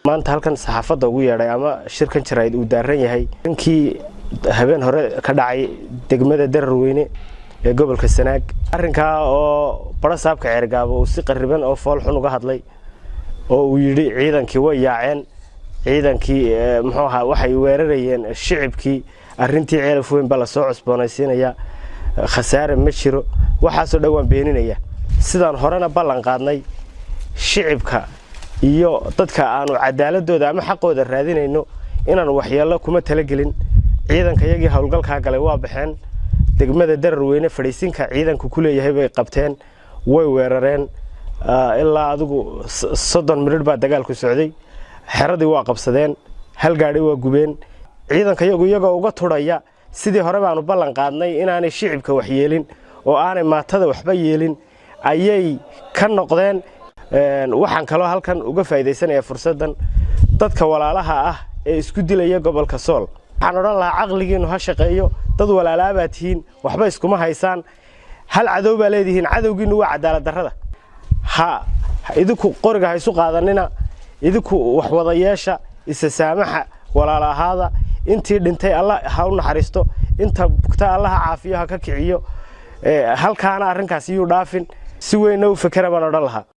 maanta halkan saxaafadda ugu yeedhay ama shirkan jaraa'id uu daaran yahay ninkii habeen hore ka dhacay degmada Dararweyne ee gobolka Sanaag arrinka oo barasaabka Ceergaabo uu si qariban oo fool xun uga hadlay oo uu yiri ciidankii way yaaceen ciidankii muxuu ahaa waxay weerarayeen shicibkii arrintii ceelaf weyn baa la soo cusboonaysiinaya khasaare ma jiro waxaas oo dhawaan beeninaya sidaan horena ballan qaadnay shicibka iyo dadka aanu cadaaladooda ama xaqooda raadinayno inaan waxyeello kuma talagelin ciidanka iyagii hawlgalka galay waa baxeen degmada Dararweyne fadhiisinka ciidanku ku leeyahay bay qabteen way weerareen ilaa adigu 30 minute baa dagaalku socday xeradii waa qabsadeen hal gaari waa gubeen ciidanka iyagoo uga turaya sidii hore baanu ballan qaadnay inaanay shicibka wax yeelin oo aanay maatada waxba yeelin ayay ka noqdeen waxaan kaloo halkan uga faa'iideysanayaa fursadan dadka walaalaha ah ee isku dilaya gobolka Sool waxaan oran lahaa aqligiinu ha shaqeeyo dad walaalaaba tihiin waxba iskuma haysaan hal cadow baa leedihiin cadowgiinu waa cadaalad darrada ha idinku qoriga haysu qaadanina idinku wax wada yeesha isa saamaxa walaalahaada intii dhintay Allah ha u naxariisto inta bugta Allah caafiyo ha ka kiciyo halkaana arrinkaas iyuu dhaafin si weyn u fikra baan oran lahaa